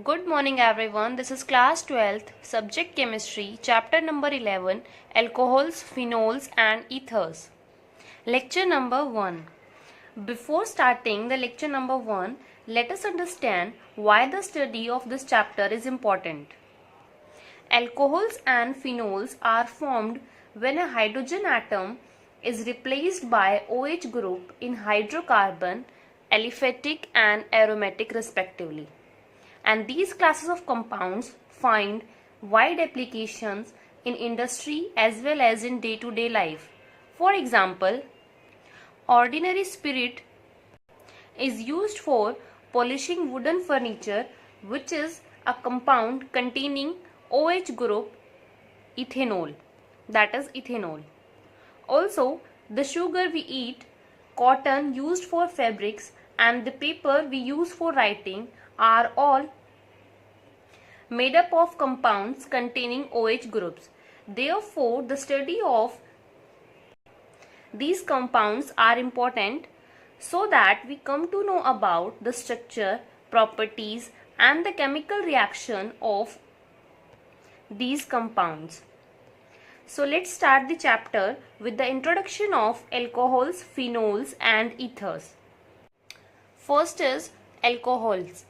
Good morning everyone. This is class 12th, subject chemistry, chapter number 11, alcohols, phenols and ethers. Lecture number 1. Before starting the lecture number 1, let us understand why the study of this chapter is important. Alcohols and phenols are formed when a hydrogen atom is replaced by OH group in hydrocarbon, aliphatic and aromatic respectively. And these classes of compounds find wide applications in industry as well as in day-to-day life. For example, ordinary spirit is used for polishing wooden furniture, which is a compound containing OH group ethanol, that is ethanol. Also, the sugar we eat, cotton used for fabrics and the paper we use for writing are all made up of compounds containing OH groups. Therefore, the study of these compounds are important so that we come to know about the structure, properties and the chemical reaction of these compounds. So let's start the chapter with the introduction of alcohols, phenols and ethers. First is alcohols.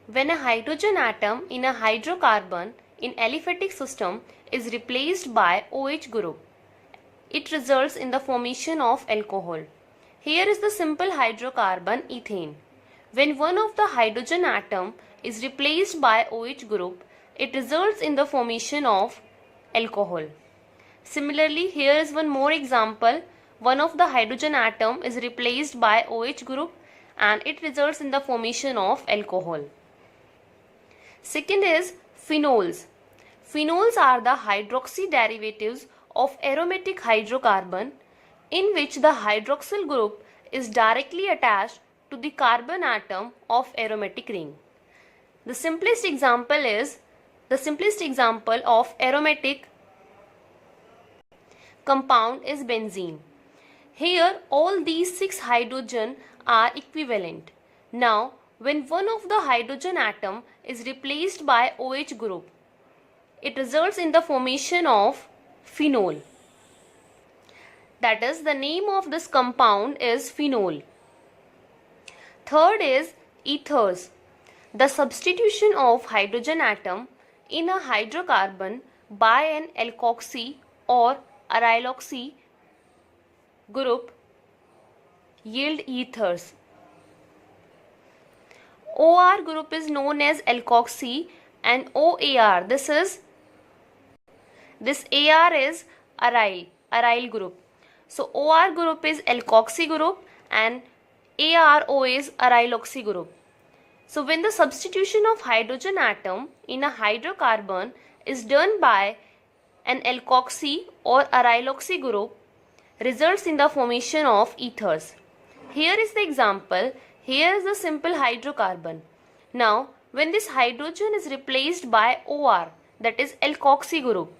When a hydrogen atom in a hydrocarbon in aliphatic system is replaced by OH group, it results in the formation of alcohol. Here is the simple hydrocarbon ethane. When one of the hydrogen atom is replaced by OH group, it results in the formation of alcohol. Similarly, here is one more example. One of the hydrogen atom is replaced by OH group and it results in the formation of alcohol. Second is phenols. Phenols are the hydroxy derivatives of aromatic hydrocarbon in which the hydroxyl group is directly attached to the carbon atom of aromatic ring. The simplest example of aromatic compound is benzene. Here all these 6 hydrogen are equivalent. Now when one of the hydrogen atom is replaced by OH group, it results in the formation of phenol. That is, the name of this compound is phenol. Third is ethers. The substitution of hydrogen atom in a hydrocarbon by an alkoxy or aryloxy group yield ethers. OR group is known as alkoxy and OAR, this AR is aryl group. So OR group is alkoxy group and ARO is aryloxy group. So when the substitution of hydrogen atom in a hydrocarbon is done by an alkoxy or aryloxy group, results in the formation of ethers. Here is the example. Here is the simple hydrocarbon. Now, when this hydrogen is replaced by OR, that is alkoxy group,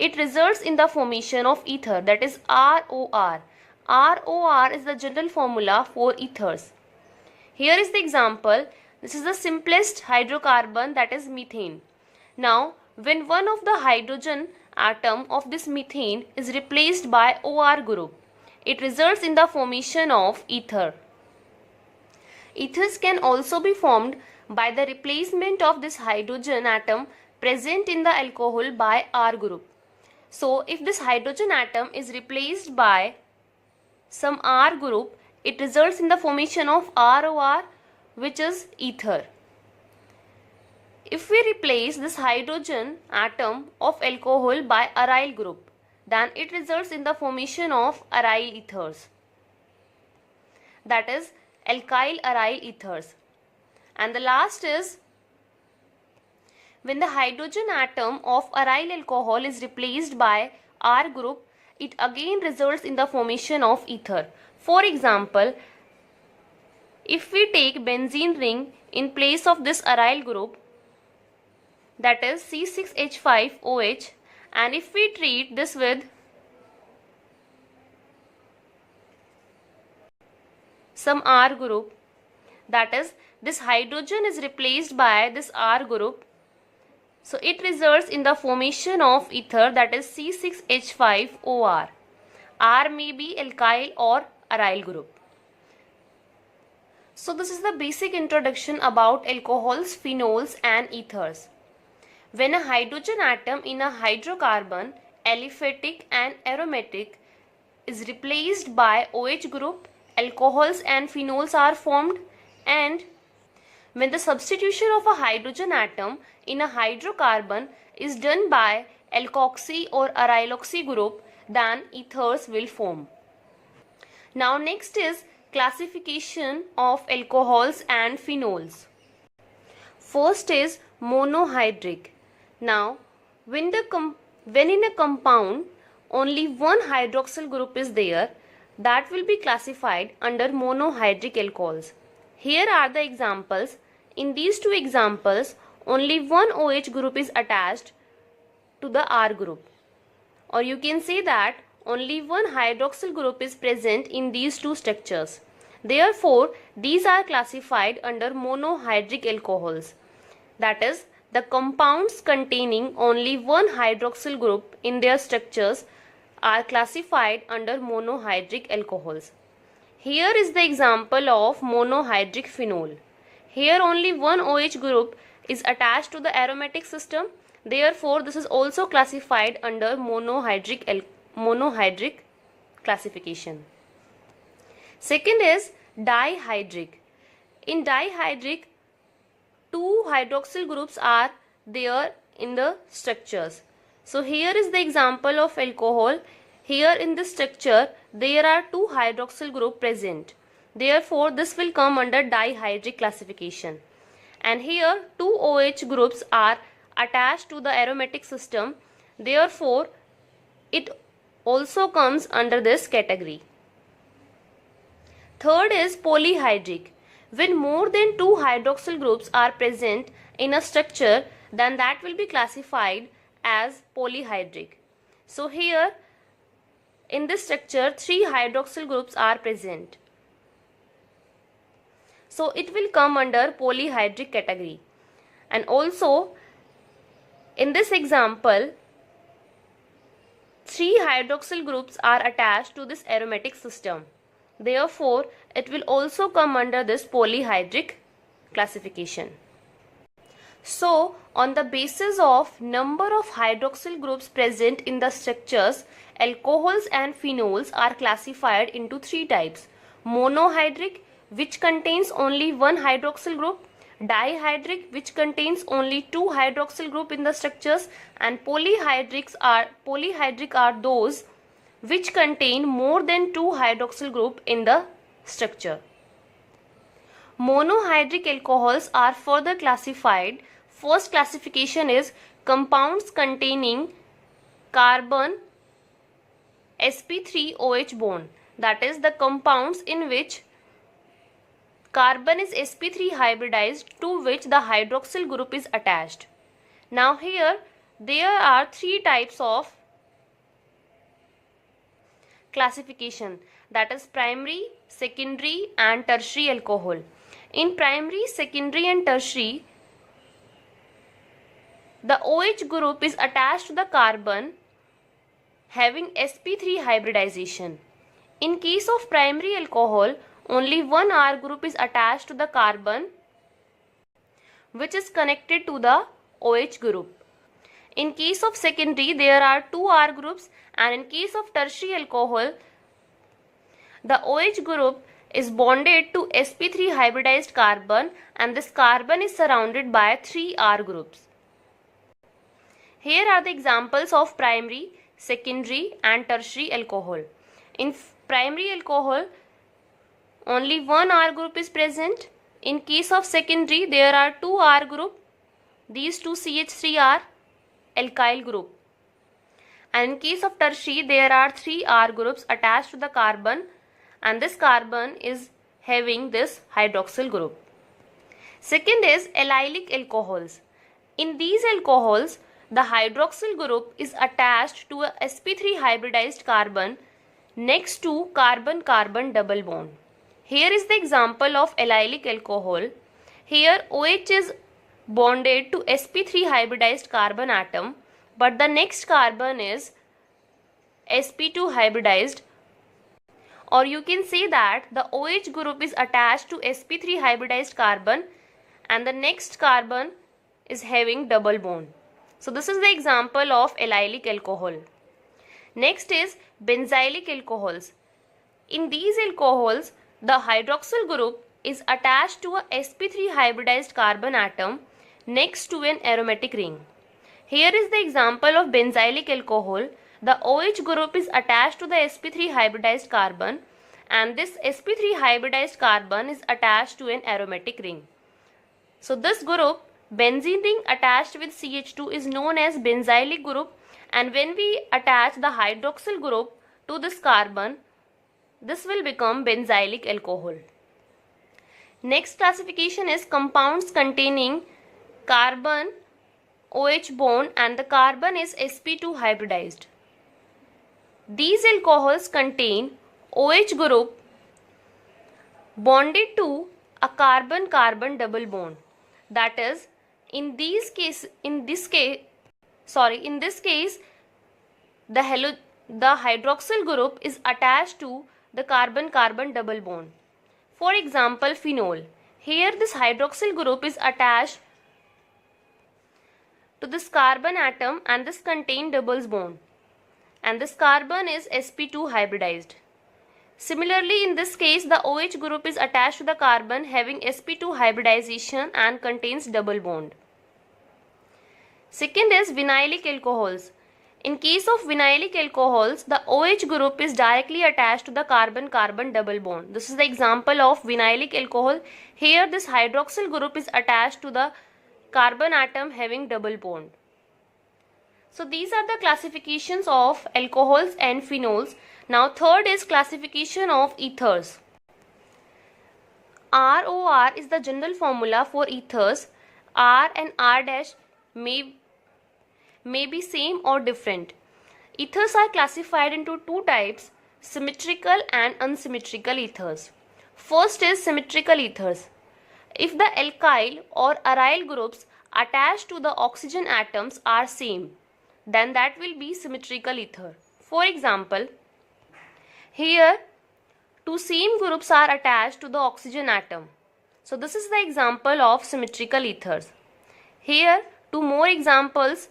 it results in the formation of ether, that is ROR. ROR is the general formula for ethers. Here is the example. This is the simplest hydrocarbon, that is methane. Now, when one of the hydrogen atom of this methane is replaced by OR group, it results in the formation of ether. Ethers can also be formed by the replacement of this hydrogen atom present in the alcohol by R group. So, if this hydrogen atom is replaced by some R group, it results in the formation of ROR, which is ether. If we replace this hydrogen atom of alcohol by aryl group, then it results in the formation of aryl ethers. That is alkyl aryl ethers. And the last is when the hydrogen atom of aryl alcohol is replaced by R group, it again results in the formation of ether. For example, if we take benzene ring in place of this aryl group, that is C6H5OH, and if we treat this with some R group, that is this hydrogen is replaced by this R group. So it results in the formation of ether, that is C6H5OR. R may be alkyl or aryl group. So this is the basic introduction about alcohols, phenols and ethers. When a hydrogen atom in a hydrocarbon, aliphatic and aromatic, is replaced by OH group, alcohols and phenols are formed, and when the substitution of a hydrogen atom in a hydrocarbon is done by alkoxy or aryloxy group, then ethers will form. Now next is classification of alcohols and phenols. First is monohydric. Now when in a compound only one hydroxyl group is there, that will be classified under monohydric alcohols. Here are the examples. In these two examples, only one OH group is attached to the R group, or you can say that only one hydroxyl group is present in these two structures. Therefore, these are classified under monohydric alcohols. That is, the compounds containing only one hydroxyl group in their structures are classified under monohydric alcohols. Here is the example of monohydric phenol. Here only one OH group is attached to the aromatic system. Therefore, this is also classified under monohydric classification. Second is dihydric. In dihydric, two hydroxyl groups are there in the structures. So here is the example of alcohol. Here in this structure there are two hydroxyl group present. Therefore this will come under dihydric classification. And here two OH groups are attached to the aromatic system. Therefore it also comes under this category. Third is polyhydric. When more than two hydroxyl groups are present in a structure, then that will be classified as polyhydric. So here in this structure three hydroxyl groups are present. So it will come under polyhydric category. And also in this example, three hydroxyl groups are attached to this aromatic system. Therefore, it will also come under this polyhydric classification. So, on the basis of number of hydroxyl groups present in the structures, alcohols and phenols are classified into three types: monohydric, which contains only one hydroxyl group; dihydric, which contains only two hydroxyl group in the structures; and polyhydric are those which contain more than two hydroxyl group in the structure. Monohydric alcohols are further classified. First classification is compounds containing carbon sp3OH bond, that is the compounds in which carbon is sp3 hybridized to which the hydroxyl group is attached. Now here there are three types of classification, that is primary, secondary and tertiary alcohol. In primary, secondary and tertiary, the OH group is attached to the carbon having sp3 hybridization. In case of primary alcohol, only one R group is attached to the carbon which is connected to the OH group. In case of secondary, there are two R groups, and in case of tertiary alcohol, the OH group is bonded to sp3 hybridized carbon, and this carbon is surrounded by three R groups. Here are the examples of primary, secondary and tertiary alcohol. In primary alcohol, only one R group is present. In case of secondary, there are two R group. These two CH3 are alkyl group. And in case of tertiary, there are three R groups attached to the carbon, and this carbon is having this hydroxyl group. Second is allylic alcohols. In these alcohols, the hydroxyl group is attached to a sp3 hybridized carbon next to carbon-carbon double bond. Here is the example of allylic alcohol. Here OH is bonded to sp3 hybridized carbon atom, but the next carbon is sp2 hybridized, or you can say that the OH group is attached to sp3 hybridized carbon and the next carbon is having double bond. So this is the example of allylic alcohol. Next is benzylic alcohols. In these alcohols, the hydroxyl group is attached to a sp3 hybridized carbon atom next to an aromatic ring. Here is the example of benzylic alcohol. The OH group is attached to the sp3 hybridized carbon and this sp3 hybridized carbon is attached to an aromatic ring. So this group, benzene ring attached with CH2, is known as benzylic group, and when we attach the hydroxyl group to this carbon, this will become benzylic alcohol. Next classification is compounds containing carbon OH bond and the carbon is sp2 hybridized. These alcohols contain OH group bonded to a carbon-carbon double bond. That is, in this case, the hydroxyl group is attached to the carbon-carbon double bond. For example, phenol. Here this hydroxyl group is attached to this carbon atom and this contain double bond, and this carbon is sp2 hybridized. Similarly, in this case, the OH group is attached to the carbon having sp2 hybridization and contains double bond. Second is vinylic alcohols. In case of vinylic alcohols, the OH group is directly attached to the carbon-carbon double bond. This is the example of vinylic alcohol. Here this hydroxyl group is attached to the carbon atom having double bond. So these are the classifications of alcohols and phenols. Now third is classification of ethers. ROR is the general formula for ethers. R and R dash may be same or different. Ethers are classified into two types, symmetrical and unsymmetrical ethers. First is symmetrical ethers. If the alkyl or aryl groups attached to the oxygen atoms are same, then that will be symmetrical ether. For example, here two same groups are attached to the oxygen atom. So this is the example of symmetrical ethers. Here two more examples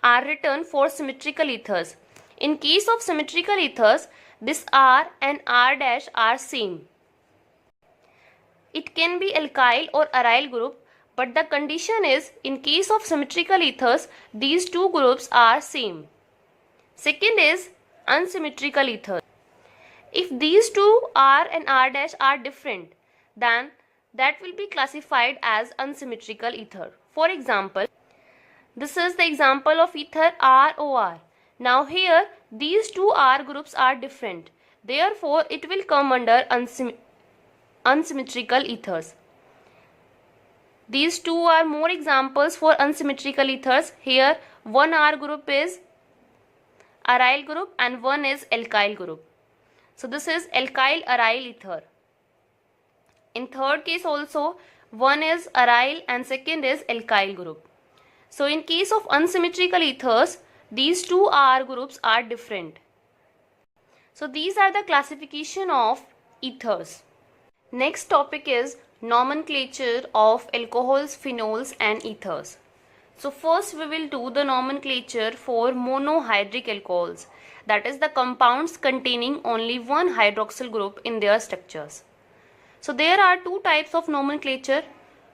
are written for symmetrical ethers. In case of symmetrical ethers, this R and R dash are same. It can be alkyl or aryl group, but the condition is in case of symmetrical ethers, these two groups are same. Second is unsymmetrical ethers. If these two R and R dash are different, then that will be classified as unsymmetrical ether. For example, this is the example of ether ROR. Now here these two R groups are different. Therefore, it will come under unsymmetrical ethers. These two are more examples for unsymmetrical ethers. Here one R group is aryl group and one is alkyl group. So this is alkyl aryl ether. In third case also, one is aryl and second is alkyl group. So in case of unsymmetrical ethers, these two R groups are different. So these are the classification of ethers. Next topic is nomenclature of alcohols, phenols and ethers. So first we will do the nomenclature for monohydric alcohols, that is the compounds containing only one hydroxyl group in their structures. So there are two types of nomenclature,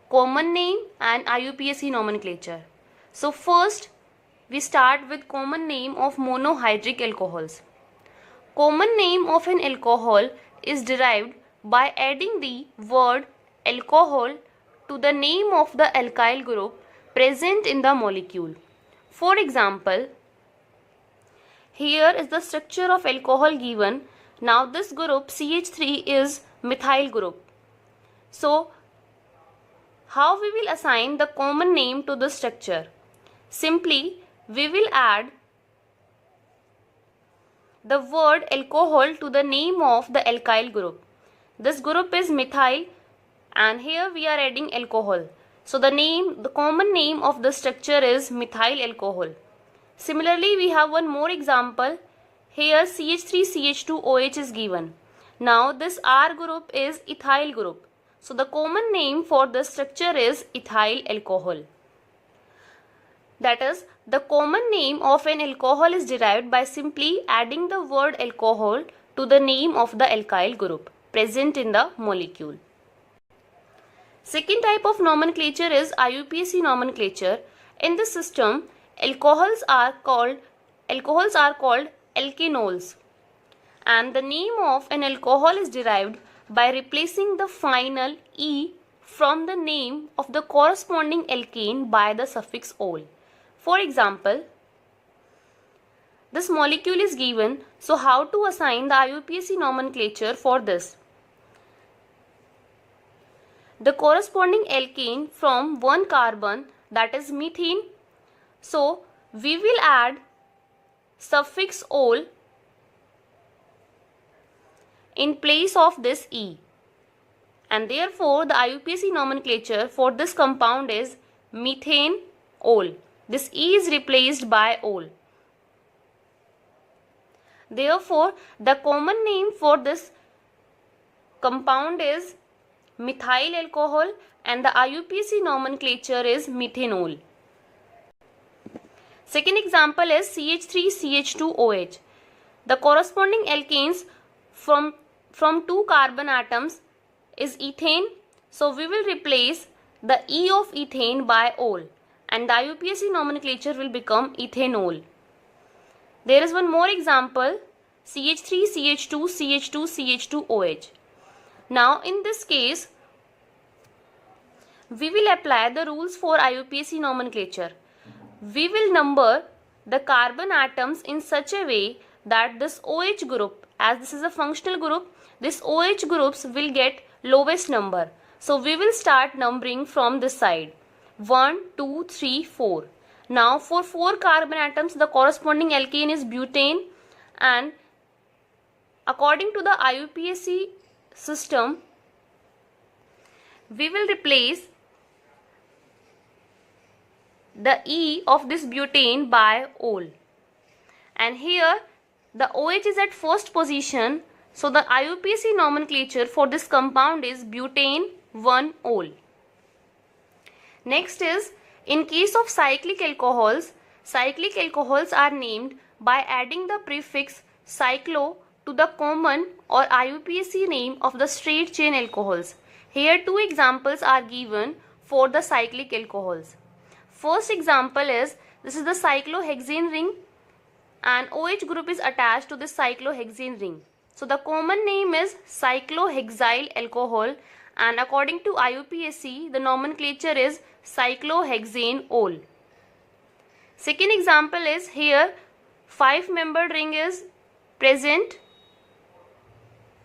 common name and IUPAC nomenclature. So first we start with common name of monohydric alcohols. Common name of an alcohol is derived by adding the word alcohol to the name of the alkyl group present in the molecule. For example, here is the structure of alcohol given. Now this group CH3 is methyl group. So how we will assign the common name to the structure? Simply we will add the word alcohol to the name of the alkyl group. This group is methyl and here we are adding alcohol. So the common name of the structure is methyl alcohol. Similarly, we have one more example. Here CH3CH2OH is given. Now this R group is ethyl group. So the common name for the structure is ethyl alcohol. That is, the common name of an alcohol is derived by simply adding the word alcohol to the name of the alkyl group present in the molecule. Second type of nomenclature is IUPAC nomenclature. In this system, alcohols are called alkenols, and the name of an alcohol is derived by replacing the final E from the name of the corresponding alkane by the suffix ol. For example, this molecule is given, so how to assign the IUPAC nomenclature for this? The corresponding alkane from one carbon, that is methane, so we will add suffix ol in place of this E, and therefore the IUPAC nomenclature for this compound is methane ol. This E is replaced by ol. Therefore, the common name for this compound is methyl alcohol and the IUPAC nomenclature is methanol. Second example is CH3CH2OH. The corresponding alkanes from two carbon atoms is ethane. So we will replace the E of ethane by ol, and the IUPAC nomenclature will become ethanol. There is one more example, CH3CH2CH2CH2OH. Now in this case, we will apply the rules for IUPAC nomenclature. We will number the carbon atoms in such a way that this OH group, as this is a functional group, this OH groups will get lowest number. So we will start numbering from this side. 1, 2, 3, 4. Now for 4 carbon atoms, the corresponding alkane is butane, and according to the IUPAC system, we will replace the E of this butane by ol, and here the OH is at first position, so the IUPAC nomenclature for this compound is butane 1-ol. Next is, in case of cyclic alcohols are named by adding the prefix cyclo to the common or IUPAC name of the straight chain alcohols. Here two examples are given for the cyclic alcohols. First example is, this is the cyclohexane ring, and OH group is attached to this cyclohexane ring. So the common name is cyclohexyl alcohol, and according to IUPAC, the nomenclature is cyclohexane ol. Second example is, here 5-membered ring is present,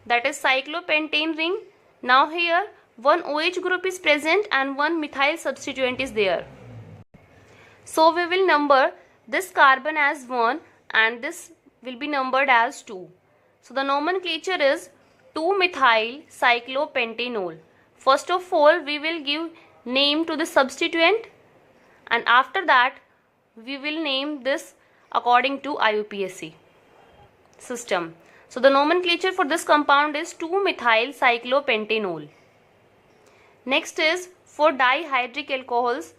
that is cyclopentane ring. Now here one OH group is present and one methyl substituent is there. So we will number this carbon as 1 and this will be numbered as 2. So the nomenclature is 2-methyl cyclopentanol. First of all, we will give name to the substituent, and after that we will name this according to IUPAC system. So the nomenclature for this compound is 2-methyl cyclopentanol. Next is for dihydric alcohols.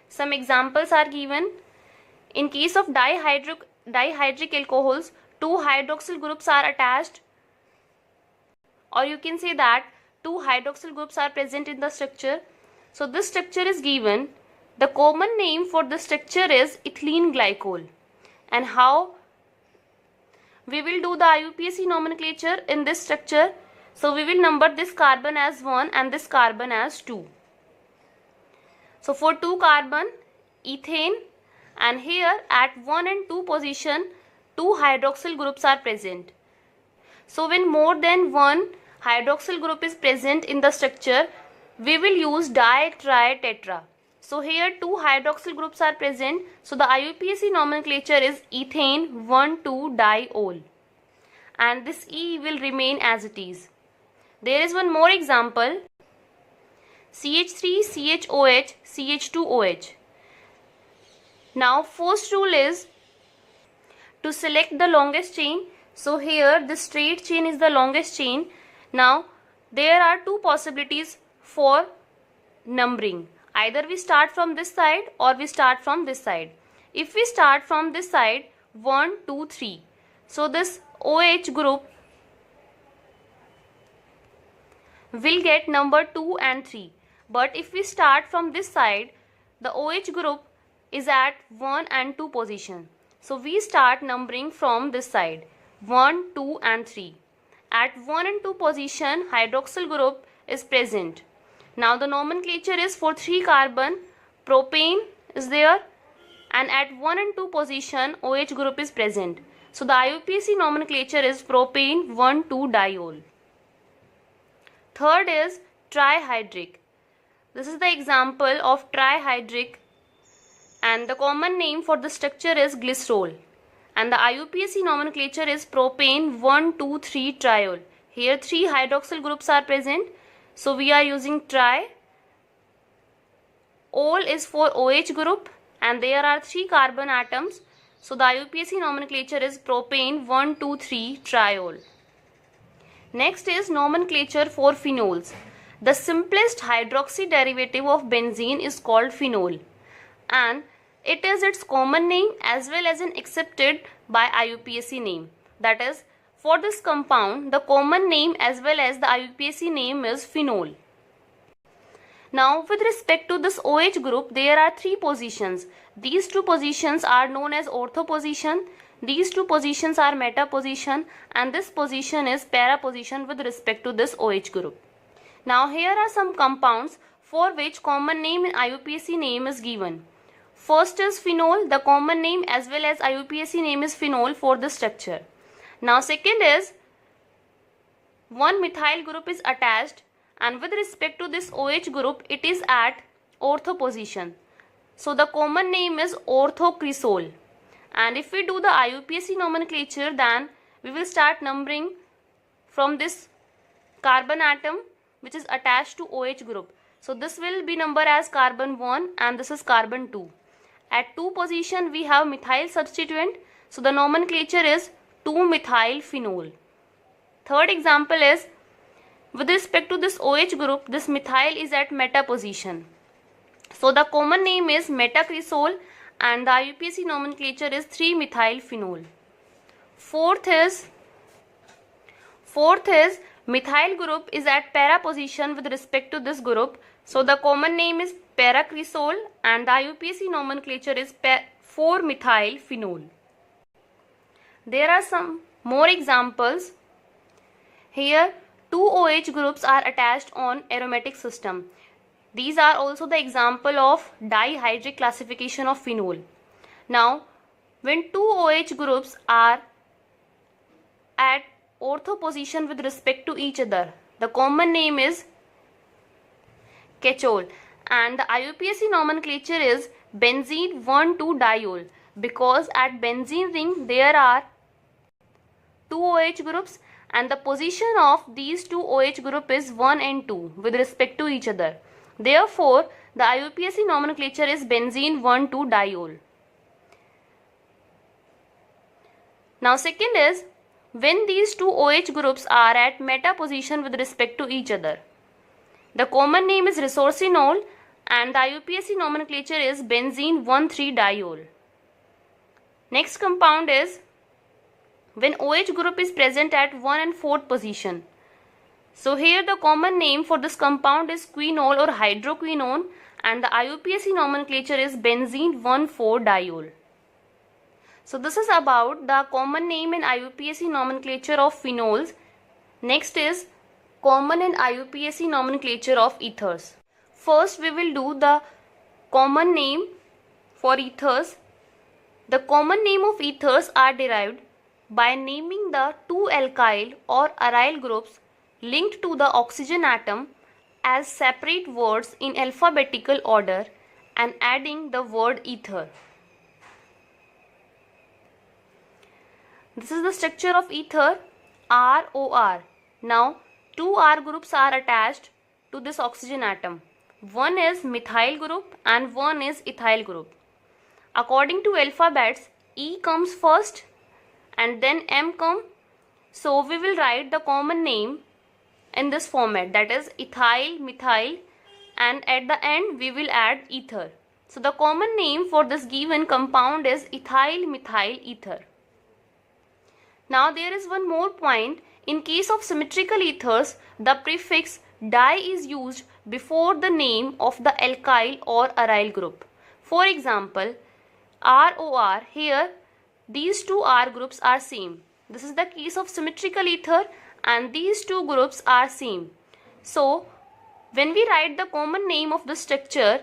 Some examples are given. In case of dihydric alcohols, 2 hydroxyl groups are attached, or you can say that 2 hydroxyl groups are present in the structure. So this structure is given. The common name for the structure is ethylene glycol. And how we will do the IUPAC nomenclature in this structure? So we will number this carbon as 1 and this carbon as 2. So for 2 carbon, ethane, and here at 1 and 2 position 2 hydroxyl groups are present. So when more than one hydroxyl group is present in the structure, we will use di, tri, tetra. So here 2 hydroxyl groups are present. So the IUPAC nomenclature is ethane 1,2-diol, and this E will remain as it is. There is one more example, CH3, CHOH, CH2OH. Now first rule is to select the longest chain. So here this straight chain is the longest chain. Now there are two possibilities for numbering. Either we start from this side or we start from this side. If we start from this side, 1, 2, 3. So this OH group will get number 2 and 3. But if we start from this side, the OH group is at 1 and 2 position. So we start numbering from this side, 1, 2 and 3. At 1 and 2 position, hydroxyl group is present. Now the nomenclature is for 3 carbon, propane is there, and at 1 and 2 position, OH group is present. So the IUPAC nomenclature is propane 1,2-diol. Third is trihydric. This is the example of trihydric, and the common name for the structure is glycerol. And the IUPAC nomenclature is propane 1,2,3-triol. Here 3 hydroxyl groups are present. So we are using tri. Ol is for OH group and there are 3 carbon atoms. So the IUPAC nomenclature is propane 1,2,3-triol. Next is nomenclature for phenols. The simplest hydroxy derivative of benzene is called phenol, and it is its common name as well as an accepted by IUPAC name. That is, for this compound, the common name as well as the IUPAC name is phenol. Now, with respect to this OH group, there are 3 positions. These 2 positions are known as ortho position. These 2 positions are meta position, and this position is para position with respect to this OH group. Now, here are some compounds for which common name in IUPAC name is given. First is phenol. The common name as well as IUPAC name is phenol for the structure. Now second is 1-methyl group is attached, and with respect to this OH group it is at ortho position. So the common name is orthocresol. And if we do the IUPAC nomenclature, then we will start numbering from this carbon atom which is attached to OH group. So this will be numbered as carbon 1 and this is carbon 2. At 2 position we have methyl substituent. So the nomenclature is 2-methyl phenol. Third example is, with respect to this OH group, this methyl is at meta position. So the common name is metacresol and the IUPAC nomenclature is 3-methyl phenol. Fourth is methyl group is at para position with respect to this group. So the common name is paracresol and the IUPAC nomenclature is 4-methyl phenol. There are some more examples. Here 2 OH groups are attached on aromatic system. These are also the example of dihydric classification of phenol. Now when 2 OH groups are at ortho position with respect to each other, the common name is catechol and the IUPAC nomenclature is benzene 1,2-diol, because at benzene ring there are 2 OH groups and the position of these 2 OH group is 1 and 2 with respect to each other. Therefore, the IUPAC nomenclature is benzene 1,2-diol. Now second is when these 2 OH groups are at meta position with respect to each other. The common name is resorcinol and the IUPAC nomenclature is benzene 1,3-diol. Next compound is when OH group is present at 1 and 4th position. So here the common name for this compound is quinol or hydroquinone and the IUPAC nomenclature is benzene 1,4-diol. So this is about the common name in IUPAC nomenclature of phenols. Next is common in IUPAC nomenclature of ethers. First we will do the common name for ethers. The common name of ethers are derived by naming the 2 alkyl or aryl groups linked to the oxygen atom as separate words in alphabetical order and adding the word ether. This is the structure of ether, ROR. Now two R groups are attached to this oxygen atom. One is methyl group and one is ethyl group. According to alphabets, E comes first and then M come. So we will write the common name in this format, that is ethyl, methyl, and at the end we will add ether. So the common name for this given compound is ethyl methyl ether. Now there is one more point. In case of symmetrical ethers, the prefix di is used before the name of the alkyl or aryl group. For example, ROR, here these two R groups are same. This is the case of symmetrical ether and these two groups are same. So when we write the common name of the structure,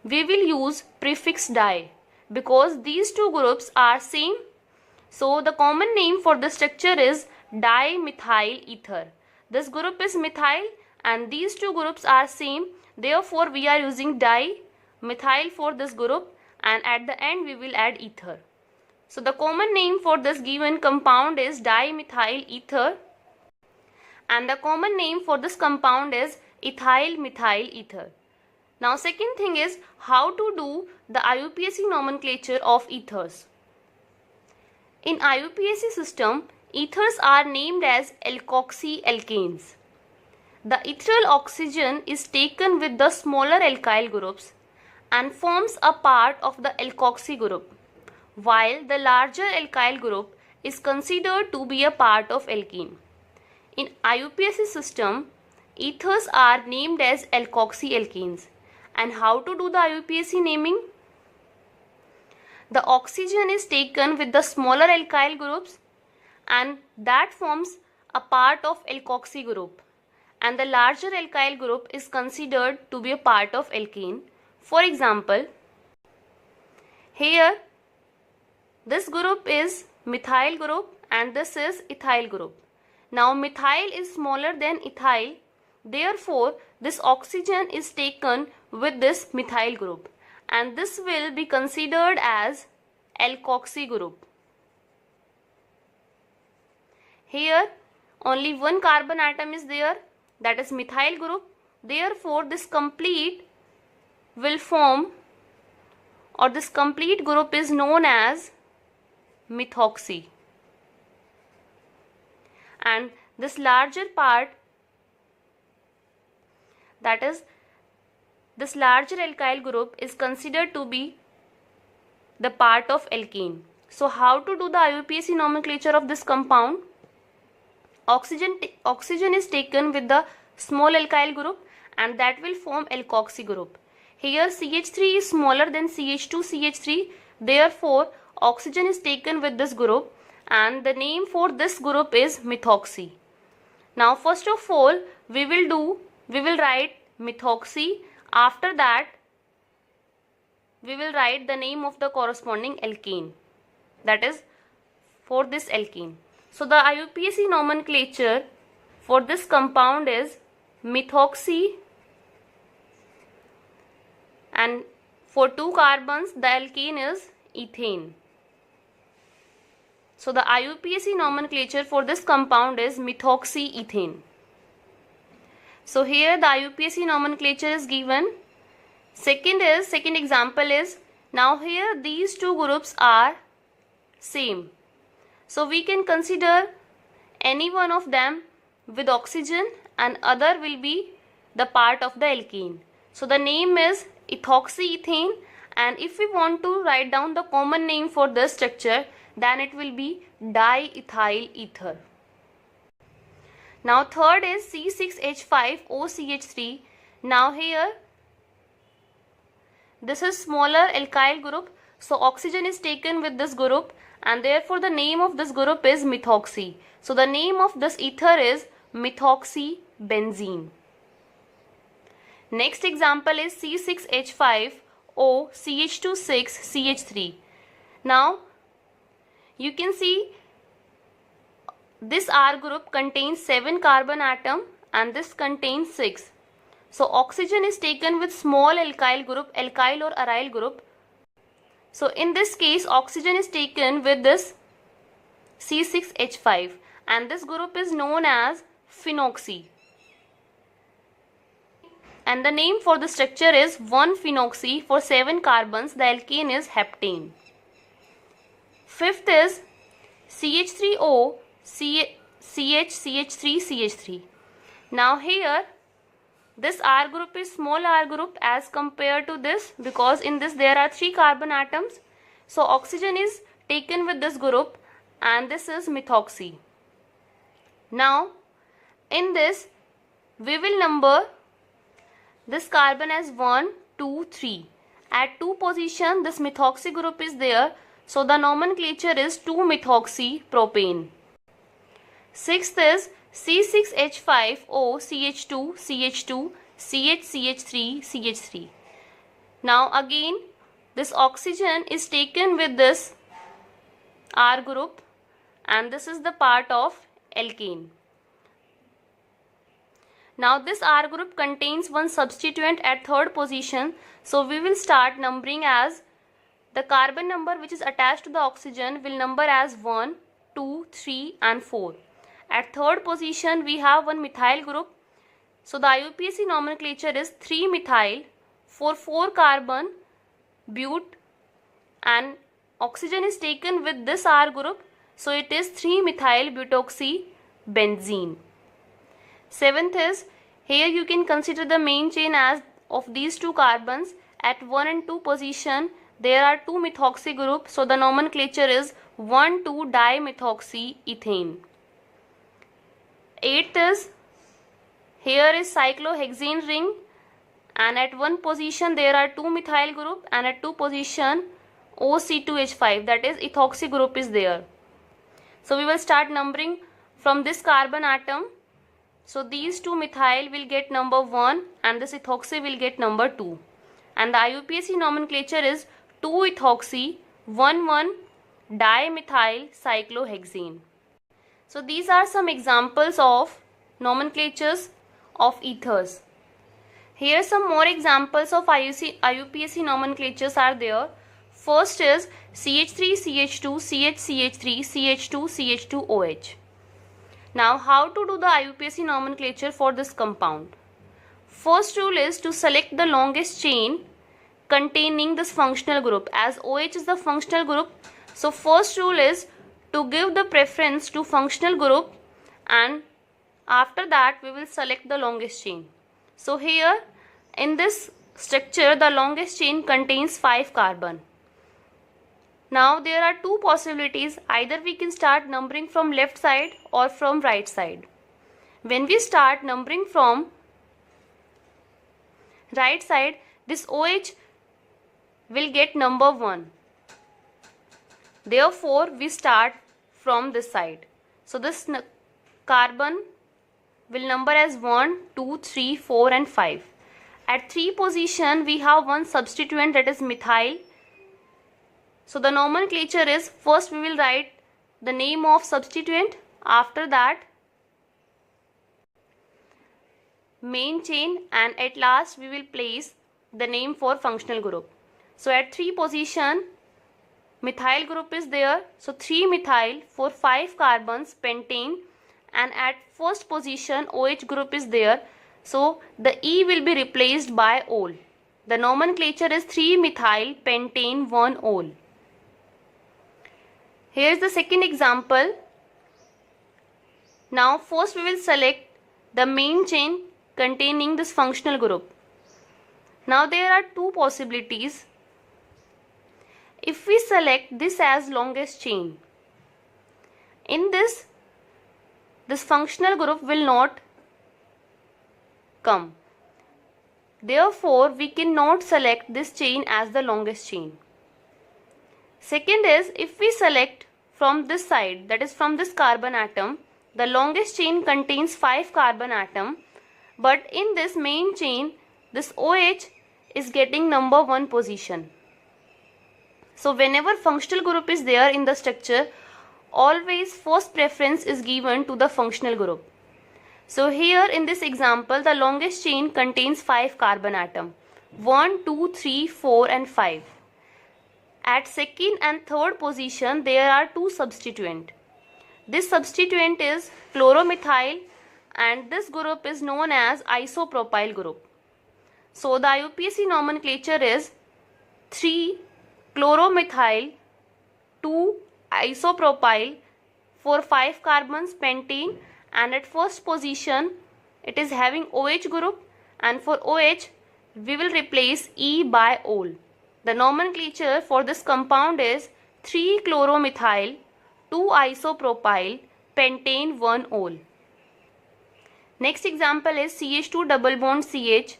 we will use prefix di because these two groups are same. So the common name for the structure is dimethyl ether. This group is methyl and these two groups are same. Therefore we are using dimethyl for this group and at the end we will add ether. So the common name for this given compound is dimethyl ether and the common name for this compound is ethyl methyl ether. Now second thing is how to do the IUPAC nomenclature of ethers. In IUPAC system, ethers are named as alkoxy alkanes. The ethyl oxygen is taken with the smaller alkyl groups and forms a part of the alkoxy group, while the larger alkyl group is considered to be a part of alkene. In IUPAC system, ethers are named as alkoxy alkanes. And how to do the IUPAC naming? The oxygen is taken with the smaller alkyl groups and that forms a part of alkoxy group, and the larger alkyl group is considered to be a part of alkene. For example, here this group is methyl group and this is ethyl group. Now methyl is smaller than ethyl, therefore this oxygen is taken with this methyl group and this will be considered as alkoxy group. Here only one carbon atom is there, that is methyl group, therefore this complete will form, or this complete group is known as methoxy, and this larger part, that is this larger alkyl group, is considered to be the part of alkene. So how to do the IUPAC nomenclature of this compound? Oxygen is taken with the small alkyl group and that will form alkoxy group. Here CH3 is smaller than CH2CH3, therefore oxygen is taken with this group and the name for this group is methoxy. Now first of all we will write methoxy. After that we will write the name of the corresponding alkane, that is for this alkene. So the IUPAC nomenclature for this compound is methoxy, and for 2 carbons the alkane is ethane. So the IUPAC nomenclature for this compound is methoxyethane. So here the IUPAC nomenclature is given. Second example is, now here these two groups are same. So we can consider any one of them with oxygen and other will be the part of the alkene. So the name is ethoxyethane, and if we want to write down the common name for this structure, then it will be diethyl ether. Now third is C6H5OCH3. Now here this is smaller alkyl group, so oxygen is taken with this group and therefore the name of this group is methoxy. So the name of this ether is methoxybenzene. Next example is C6H5OCH26CH3. Now you can see this R group contains 7 carbon atom and this contains 6. So oxygen is taken with small alkyl group, alkyl or aryl group. So in this case oxygen is taken with this C6H5 and this group is known as phenoxy. and the name for the structure is 1-phenoxy. For 7 carbons, the alkane is heptane. Fifth is CH3O, CH3CH3. Now here this R group is small r group as compared to this, because in this there are 3 carbon atoms. So oxygen is taken with this group and this is methoxy. Now in this we will number this carbon as 1, 2, 3. At 2 position this methoxy group is there, so the nomenclature is 2-methoxypropane. Sixth is C6H5O CH2 CH2 CH CH3. Now again this oxygen is taken with this R group and this is the part of alkane. Now this R group contains one substituent at 3rd position, so we will start numbering as the carbon number which is attached to the oxygen will number as 1, 2, 3 and 4. At 3rd position we have one methyl group, so the IUPAC nomenclature is 3-methyl. For 4 carbon but and oxygen is taken with this R group, so it is 3-methyl butoxybenzene. 7th is, here you can consider the main chain as of these 2 carbons. At 1 and 2 position there are 2 methoxy groups, so the nomenclature is 1,2-dimethoxyethane. 8th is, here is cyclohexane ring and at 1 position there are 2 methyl group and at 2 position OC2H5, that is ethoxy group is there. So we will start numbering from this carbon atom. So these 2 methyl will get number 1 and this ethoxy will get number 2. And the IUPAC nomenclature is 2-ethoxy-1,1-dimethyl-cyclohexane. So these are some examples of nomenclatures of ethers. Here some more examples of IUPAC nomenclatures are there. First is CH3CH2 CHCH3 CH2 CH2OH. Now how to do the IUPAC nomenclature for this compound? First rule is to select the longest chain containing this functional group, as OH is the functional group. So first rule is to give the preference to functional group and after that we will select the longest chain. So here in this structure the longest chain contains 5 carbon. Now there are 2 possibilities, either we can start numbering from left side or from right side. When we start numbering from right side, this OH will get number 1. Therefore we start from this side. So this carbon will number as 1, 2, 3, 4 and 5. At 3 position we have one substituent, that is methyl. So the nomenclature is, first we will write the name of substituent, after that main chain and at last we will place the name for functional group. So at 3 position methyl group is there, so 3-methyl for 5 carbons pentane, and at first position OH group is there, so the E will be replaced by ol. The nomenclature is 3-methyl pentane 1-ol. Here is the second example. Now first we will select the main chain containing this functional group. Now there are 2 possibilities. If we select this as longest chain, in this functional group will not come. Therefore we cannot select this chain as the longest chain. Second is, if we select from this side, that is from this carbon atom, the longest chain contains 5 carbon atom, but in this main chain this OH is getting number 1 position. So whenever functional group is there in the structure, always first preference is given to the functional group. So here in this example the longest chain contains 5 carbon atom, 1, 2, 3, 4 and 5. At second and third position there are 2 substituent. This substituent is chloromethyl and this group is known as isopropyl group. So the IUPAC nomenclature is 3-chloromethyl, 2-isopropyl, for 5 carbons pentane, and at first position it is having OH group, and for OH we will replace E by ol. The nomenclature for this compound is 3-chloromethyl, 2-isopropyl, pentane, 1-ol. Next example is CH2 double bond CH,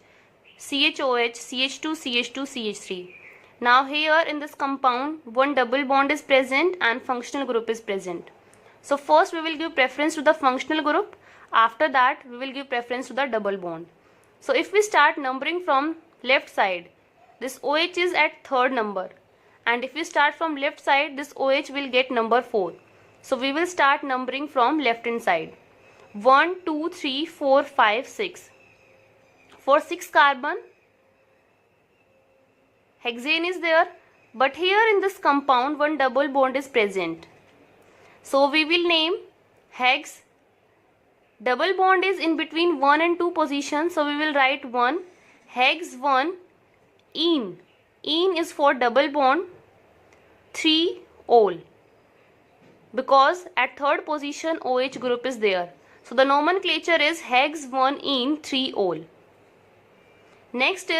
CHOH, CH2, CH2, CH3. Now here in this compound one double bond is present and functional group is present. So first we will give preference to the functional group, after that we will give preference to the double bond. So if we start numbering from left side, this OH is at third number, and if we start from left side, this OH will get number 4. So we will start numbering from left hand side. 1, 2, 3, 4, 5, 6. For 6 carbon, hexane is there, but here in this compound one double bond is present. So we will name hex. Double bond is in between 1 and 2 positions, so we will write 1, hex 1, ene. Ene is for double bond, 3 ol, because at third position OH group is there. So the nomenclature is hex 1 ene 3 ol. Next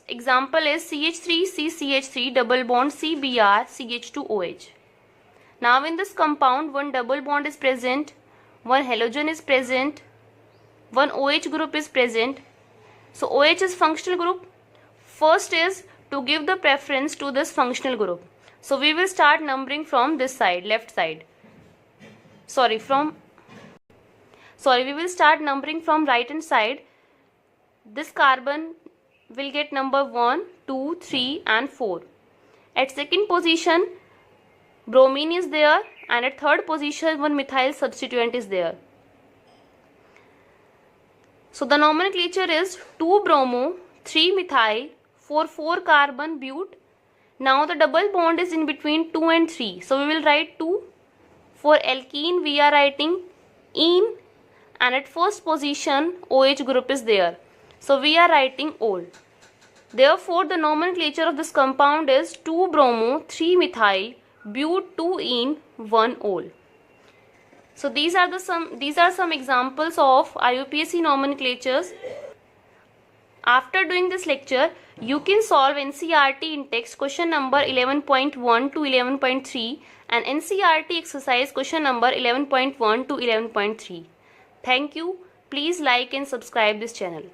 example is CH3CCH3 double bond CBr CH2OH. Now in this compound one double bond is present, one halogen is present, one OH group is present. So OH is functional group. First is to give the preference to this functional group. So we will start numbering from this side, left side. We will start numbering from right hand side. This carbon will get number 1, 2, 3 and 4. At second position bromine is there, and at third position one methyl substituent is there. So the nomenclature is 2 bromo, 3 methyl, 4 carbon bute. Now the double bond is in between 2 and 3. So we will write 2. For alkene we are writing ene, and at first position OH group is there. So we are writing ol. Therefore the nomenclature of this compound is 2 bromo, 3 methyl, bute, 2 ene, 1 ol. So these are some examples of IUPAC nomenclatures. After doing this lecture, you can solve NCERT in text question number 11.1 to 11.3 and NCERT exercise question number 11.1 to 11.3. Thank you. Please like and subscribe this channel.